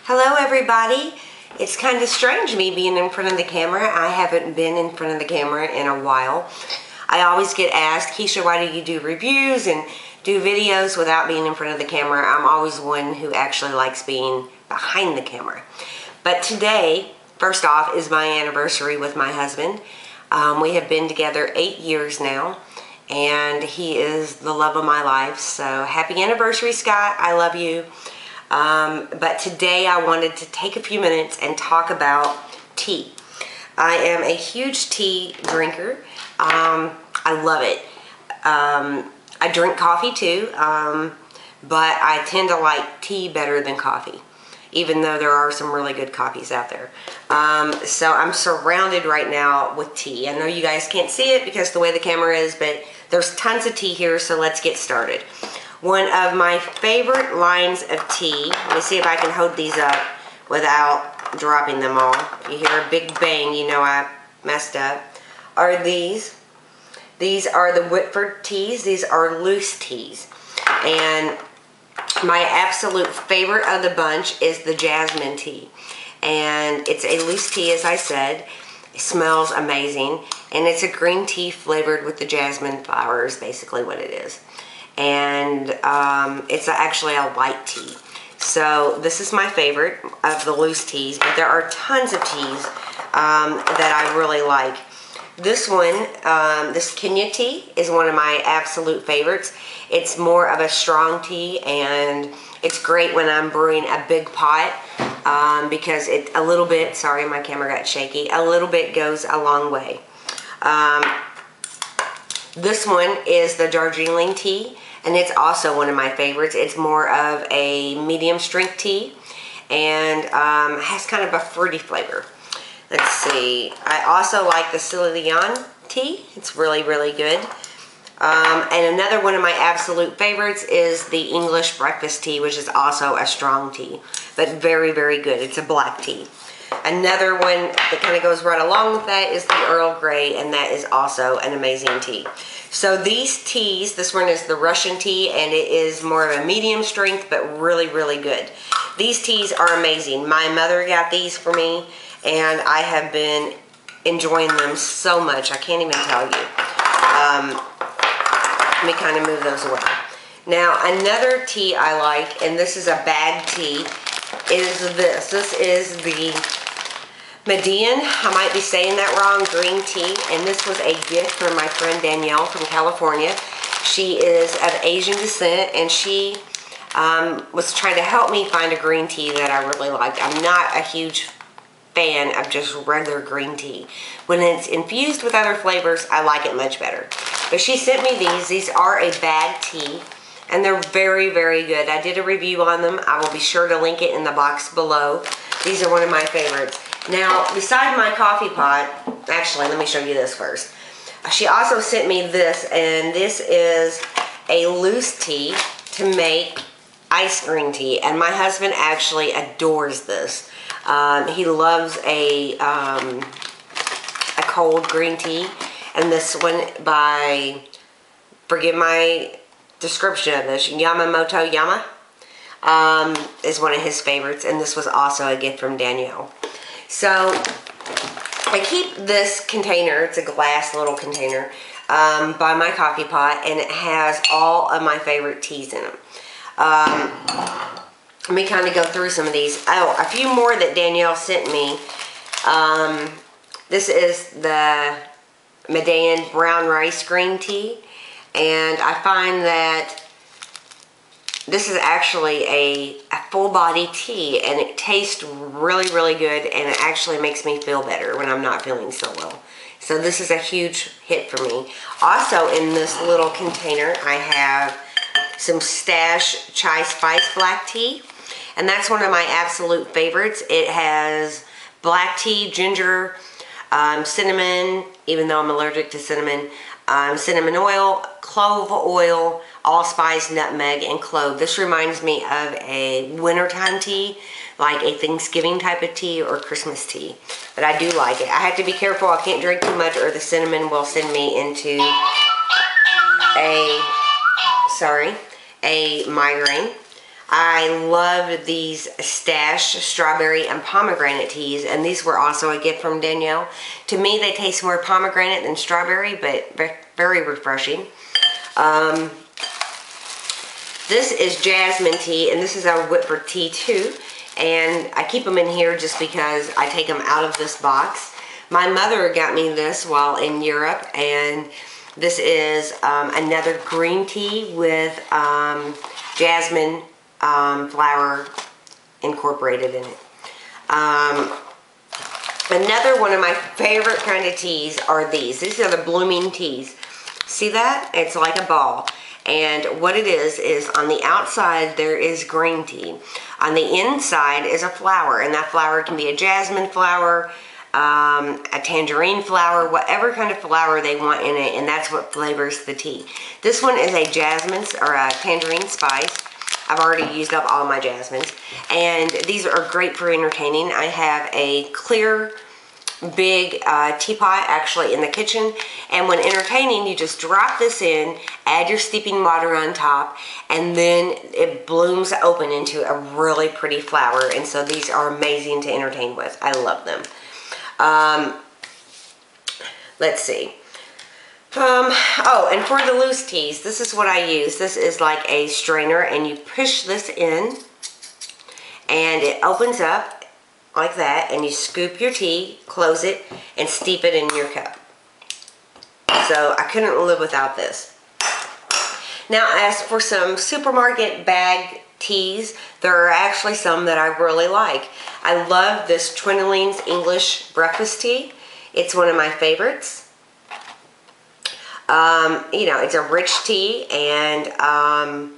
Hello everybody. It's kind of strange me being in front of the camera. I haven't been in front of the camera in a while. I always get asked, Keisha, why do you do reviews and do videos without being in front of the camera? I'm always one who actually likes being behind the camera. But today, first off, is my anniversary with my husband. We have been together 8 years now, and he is the love of my life. So happy anniversary, Scott. I love you. But today I wanted to take a few minutes and talk about tea. I am a huge tea drinker. I love it. I drink coffee too, but I tend to like tea better than coffee, even though there are some really good coffees out there. So I'm surrounded right now with tea. I know you guys can't see it because the way the camera is, but there's tons of tea here, so let's get started. One of my favorite lines of tea, let me see if I can hold these up without dropping them all. If you hear a big bang, you know I messed up, are these. These are the Whitford teas. These are loose teas. And my absolute favorite of the bunch is the jasmine tea. And it's a loose tea, as I said. It smells amazing. And it's a green tea flavored with the jasmine flower is basically what it is. And it's actually a white tea. So this is my favorite of the loose teas, but there are tons of teas that I really like. This one, this Kenya tea, is one of my absolute favorites. It's more of a strong tea, and it's great when I'm brewing a big pot because it a little bit, sorry my camera got shaky, a little bit goes a long way. This one is the Darjeeling tea, and it's also one of my favorites. It's more of a medium strength tea, and has kind of a fruity flavor. Let's see. I also like the Ceylon tea. It's really, really good. And another one of my absolute favorites is the English breakfast tea, which is also a strong tea, but very, very good. It's a black tea. Another one that kind of goes right along with that is the Earl Grey, and that is also an amazing tea. So these teas, this one is the Russian tea, and it is more of a medium strength, but really, really good. These teas are amazing. My mother got these for me, and I have been enjoying them so much. I can't even tell you. Let me kind of move those away. Now, another tea I like, and this is a bag tea, is this. This is the Median, I might be saying that wrong, green tea, and this was a gift from my friend Danielle from California. She is of Asian descent, and she was trying to help me find a green tea that I really liked. I'm not a huge fan of just regular green tea. When it's infused with other flavors, I like it much better. But she sent me these. These are a bag tea, and they're very, very good. I did a review on them. I will be sure to link it in the box below. These are one of my favorites. Now, beside my coffee pot, actually, let me show you this first. She also sent me this, and this is a loose tea to make ice green tea, and my husband actually adores this. He loves a cold green tea, and this one by, forgive my description of this, Yamamoto Yama is one of his favorites, and this was also a gift from Danielle. So I keep this container, it's a glass little container, by my coffee pot, and it has all of my favorite teas in them. Let me kind of go through some of these. Oh, a few more that Danielle sent me. This is the Median brown rice green tea, and I find that this is actually a full body tea, and it tastes really, really good, and it actually makes me feel better when I'm not feeling so well. So this is a huge hit for me. Also in this little container, I have some Stash Chai Spice Black Tea, and that's one of my absolute favorites. It has black tea, ginger, cinnamon, even though I'm allergic to cinnamon, cinnamon oil, clove oil, allspice, nutmeg, and clove. This reminds me of a wintertime tea, like a Thanksgiving type of tea or Christmas tea. But I do like it. I have to be careful. I can't drink too much or the cinnamon will send me into a migraine. I love these Stash strawberry and pomegranate teas, and these were also a gift from Danielle. To me, they taste more pomegranate than strawberry, but very refreshing. This is jasmine tea, and this is our Whitford tea too. And I keep them in here just because I take them out of this box. My mother got me this while in Europe, and this is another green tea with jasmine flower incorporated in it. Another one of my favorite kind of teas are these. These are the blooming teas. See that? It's like a ball. And what it is on the outside there is green tea. On the inside is a flower, and that flower can be a jasmine flower, a tangerine flower, whatever kind of flower they want in it, and that's what flavors the tea. This one is a jasmine or a tangerine spice. I've already used up all my jasmines, and these are great for entertaining. I have a clear big teapot actually in the kitchen, and when entertaining you just drop this in, add your steeping water on top, and then it blooms open into a really pretty flower. And so these are amazing to entertain with. I love them. Let's see. Oh, and for the loose teas, this is what I use. This is like a strainer, and you push this in and it opens up like that, and you scoop your tea, close it, and steep it in your cup. So I couldn't live without this. Now, as for some supermarket bag teas, there are actually some that I really like. I love this Twinling's English breakfast tea. It's one of my favorites. You know, it's a rich tea, and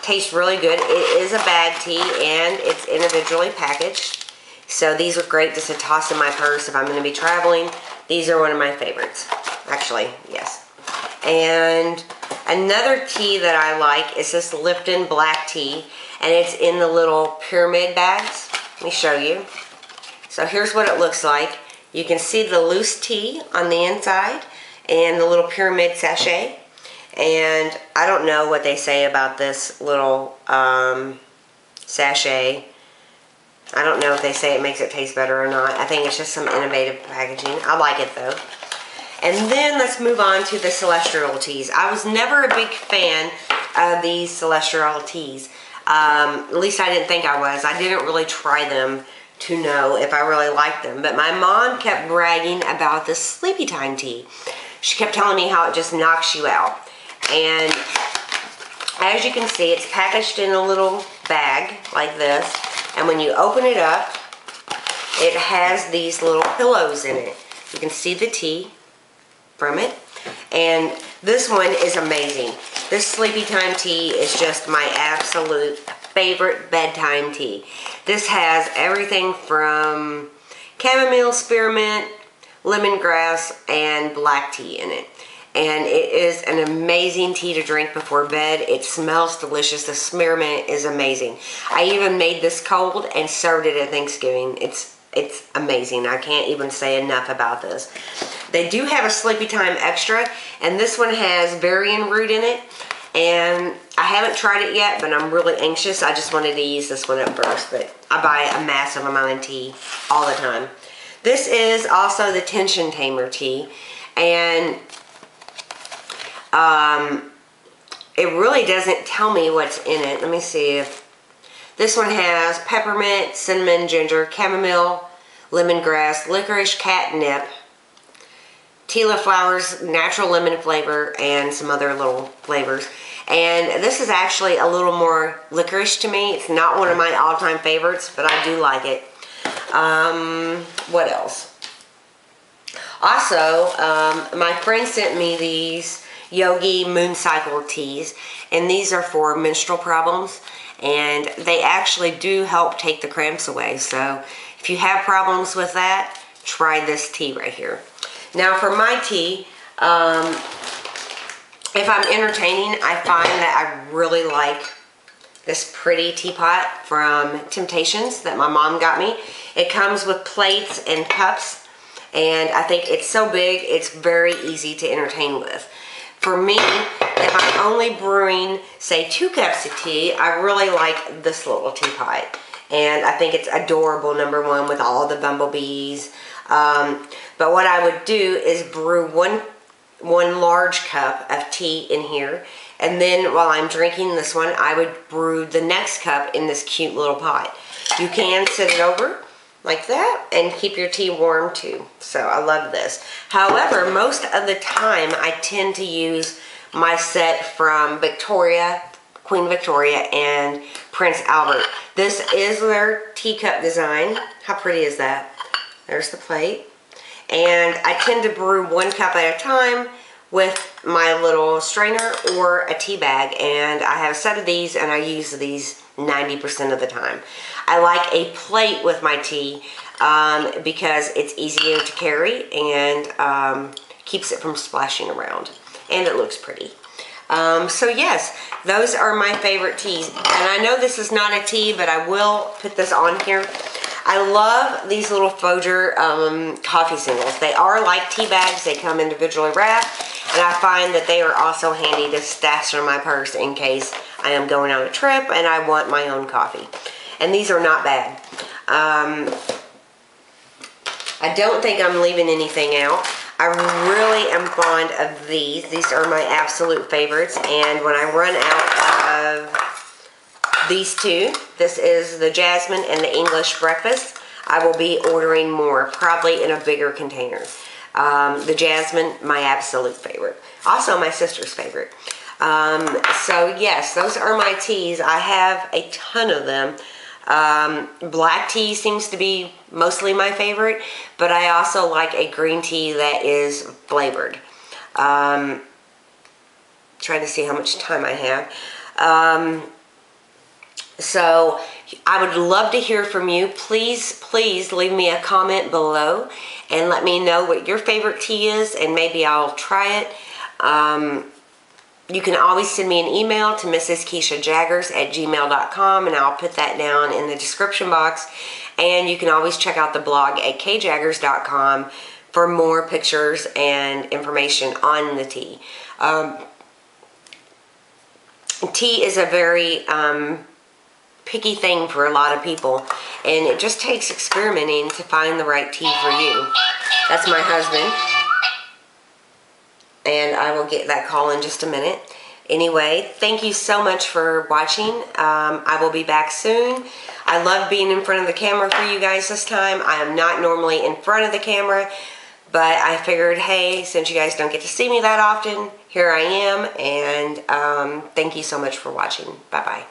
tastes really good. It is a bag tea, and it's individually packaged. So these are great just to toss in my purse if I'm going to be traveling. These are one of my favorites. Actually, yes. And another tea that I like is this Lipton black tea, and it's in the little pyramid bags. Let me show you. So here's what it looks like. You can see the loose tea on the inside and the little pyramid sachet. And I don't know what they say about this little sachet. I don't know if they say it makes it taste better or not. I think it's just some innovative packaging. I like it though. And then let's move on to the celestial teas. I was never a big fan of these celestial teas. At least I didn't think I was. I didn't really try them to know if I really liked them. But my mom kept bragging about this sleepy time tea. She kept telling me how it just knocks you out. And as you can see, it's packaged in a little bag like this. And when you open it up, it has these little pillows in it. You can see the tea from it. And this one is amazing. This sleepy time tea is just my absolute favorite bedtime tea. This has everything from chamomile, spearmint, lemongrass, and black tea in it. And it is an amazing tea to drink before bed. It smells delicious. The spearmint is amazing. I even made this cold and served it at Thanksgiving. It's amazing. I can't even say enough about this. They do have a sleepy time extra, and this one has Varian root in it. And I haven't tried it yet, but I'm really anxious. I just wanted to use this one up first, but I buy a massive amount of tea all the time. This is also the Tension Tamer tea, and it really doesn't tell me what's in it. Let me see if this one has peppermint, cinnamon, ginger, chamomile, lemongrass, licorice, catnip, tila flowers, natural lemon flavor, and some other little flavors. And this is actually a little more licorice to me. It's not one of my all-time favorites, but I do like it. What else? Also, my friend sent me these Yogi Moon Cycle teas, and these are for menstrual problems, and they actually do help take the cramps away. So if you have problems with that, try this tea right here. Now for my tea, if I'm entertaining, I find that I really like this pretty teapot from Temptations that my mom got me. It comes with plates and cups, and I think it's so big, it's very easy to entertain with. For me, the if I'm only brewing, say, 2 cups of tea, I really like this little teapot. And I think it's adorable, number one, with all the bumblebees. But what I would do is brew one large cup of tea in here. And then while I'm drinking this one, I would brew the next cup in this cute little pot. You can sit it over like that and keep your tea warm too. So I love this. However, most of the time I tend to use my set from Victoria, Queen Victoria and Prince Albert. This is their teacup design. How pretty is that? There's the plate. And I tend to brew 1 cup at a time with my little strainer or a tea bag. And I have a set of these and I use these 90% of the time. I like a plate with my tea because it's easier to carry and keeps it from splashing around. And it looks pretty. So yes, those are my favorite teas. And I know this is not a tea, but I will put this on here. I love these little Folger coffee singles. They are like tea bags. They come individually wrapped. And I find that they are also handy to stash in my purse in case I am going on a trip and I want my own coffee. And these are not bad. I don't think I'm leaving anything out. I really am fond of these. These are my absolute favorites. And when I run out of these two, this is the Jasmine and the English Breakfast, I will be ordering more, probably in a bigger container. The Jasmine, my absolute favorite. Also my sister's favorite. So yes, those are my teas. I have a ton of them. Black tea seems to be mostly my favorite, but I also like a green tea that is flavored. Trying to see how much time I have. So I would love to hear from you. Please, please leave me a comment below and let me know what your favorite tea is, and maybe I'll try it. You can always send me an email to mrskishajaggers@gmail.com, and I'll put that down in the description box. And you can always check out the blog at kjaggers.com for more pictures and information on the tea. Tea is a very picky thing for a lot of people, and it just takes experimenting to find the right tea for you. That's my husband. And I will get that call in just a minute. Anyway, thank you so much for watching. I will be back soon. I love being in front of the camera for you guys this time. I am not normally in front of the camera, but I figured, hey, since you guys don't get to see me that often, here I am. And thank you so much for watching. Bye-bye.